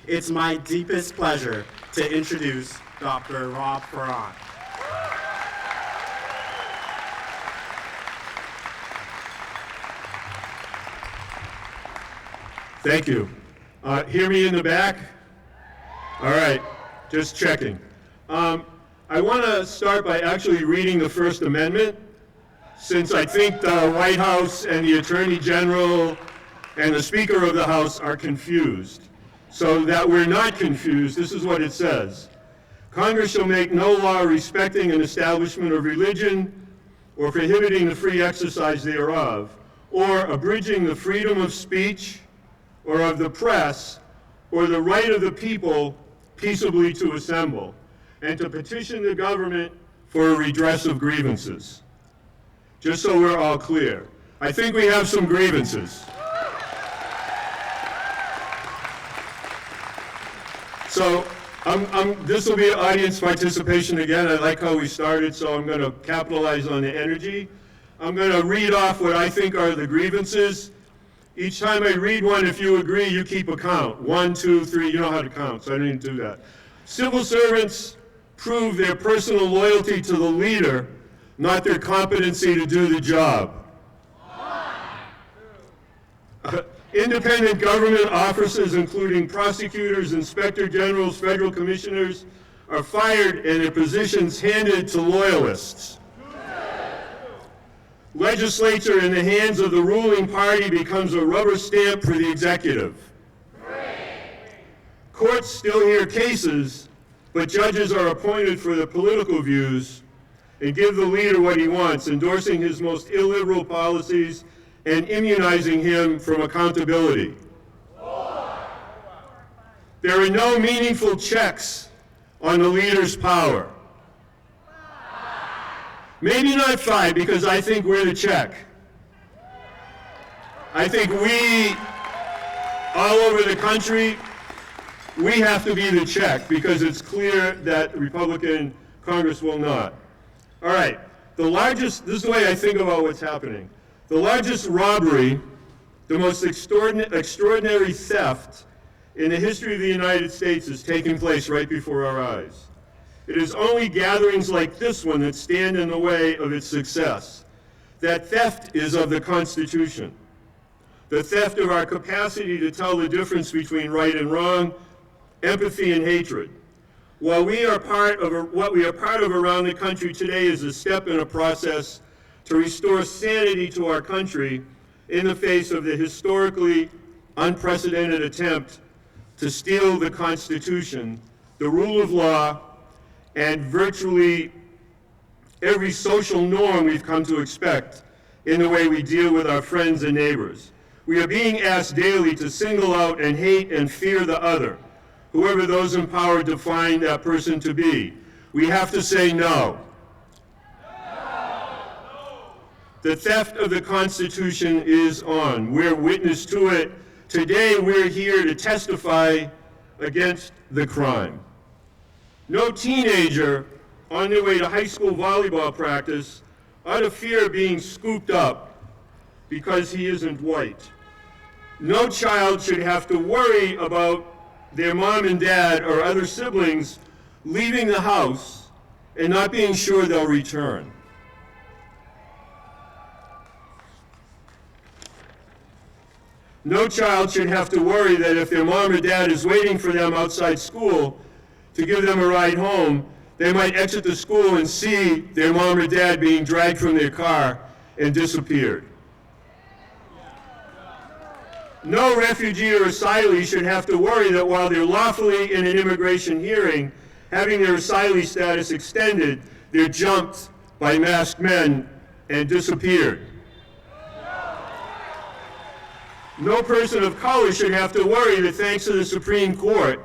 It's my deepest pleasure to introduce Dr. Rob Forrant. Thank you. Hear me in the back? All right, just checking. I want to start by actually reading the First Amendment, since I think the White House and the Attorney General and the Speaker of the House are confused. So that we're not confused, this is what it says. Congress shall make no law respecting an establishment of religion or prohibiting the free exercise thereof, or abridging the freedom of speech or of the press, or the right of the people peaceably to assemble, and to petition the government for a redress of grievances. Just so we're all clear. I think we have some grievances. So this will be audience participation again. I like how we started, so I'm going to capitalize on the energy. I'm going to read off what I think are the grievances. Each time I read one, if you agree, you keep a count. 1, 2, 3, you know how to count, so I don't need to do that. Civil servants prove their personal loyalty to the leader, not their competency to do the job. Independent government officers, including prosecutors, inspector generals, federal commissioners, are fired and their positions handed to loyalists. Legislature in the hands of the ruling party becomes a rubber stamp for the executive. Courts still hear cases, but judges are appointed for their political views and give the leader what he wants, endorsing his most illiberal policies and immunizing him from accountability. There are no meaningful checks on the leader's power. Maybe not 5, because I think we're the check. I think we, all over the country, we have to be the check, because it's clear that Republican Congress will not. All right, this is the way I think about what's happening. The largest robbery, the most extraordinary theft in the history of the United States is taking place right before our eyes. It is only gatherings like this one that stand in the way of its success. That theft is of the Constitution. The theft of our capacity to tell the difference between right and wrong, empathy and hatred. What we are part of around the country today is a step in a process to restore sanity to our country in the face of the historically unprecedented attempt to steal the Constitution, the rule of law, and virtually every social norm we've come to expect in the way we deal with our friends and neighbors. We are being asked daily to single out and hate and fear the other, whoever those in power define that person to be. We have to say no. The theft of the Constitution is on. We're witness to it. Today we're here to testify against the crime. No teenager on their way to high school volleyball practice ought to fear being scooped up because he isn't white. No child should have to worry about their mom and dad or other siblings leaving the house and not being sure they'll return. No child should have to worry that if their mom or dad is waiting for them outside school to give them a ride home, they might exit the school and see their mom or dad being dragged from their car and disappeared. No refugee or asylee should have to worry that while they're lawfully in an immigration hearing, having their asylee status extended, they're jumped by masked men and disappeared. No person of color should have to worry that thanks to the Supreme Court,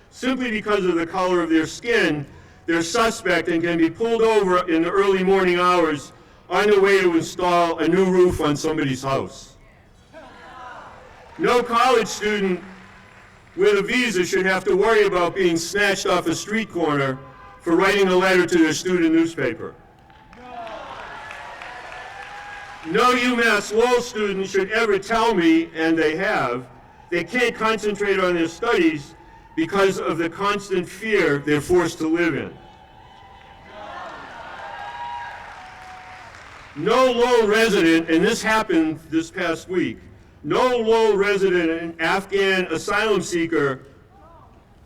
simply because of the color of their skin, they're suspect and can be pulled over in the early morning hours on the way to install a new roof on somebody's house. No college student with a visa should have to worry about being snatched off a street corner for writing a letter to their student newspaper. No UMass Lowell student should ever tell me, and they have, they can't concentrate on their studies because of the constant fear they're forced to live in. No Lowell resident, and this happened this past week, no Lowell resident and Afghan asylum seeker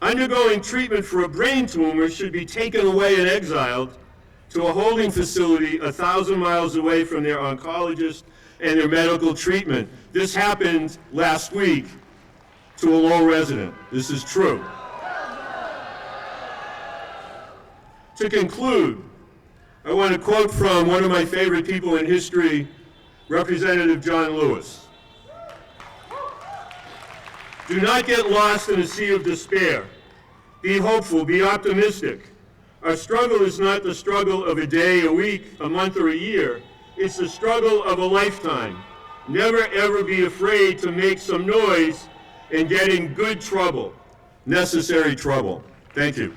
undergoing treatment for a brain tumor should be taken away and exiled to a holding facility 1,000 miles away from their oncologist and their medical treatment. This happened last week to a Lowell resident. This is true. To conclude, I want to quote from one of my favorite people in history, Representative John Lewis. Do not get lost in a sea of despair. Be hopeful, be optimistic. Our struggle is not the struggle of a day, a week, a month, or a year. It's the struggle of a lifetime. Never ever be afraid to make some noise and get in good trouble, necessary trouble. Thank you.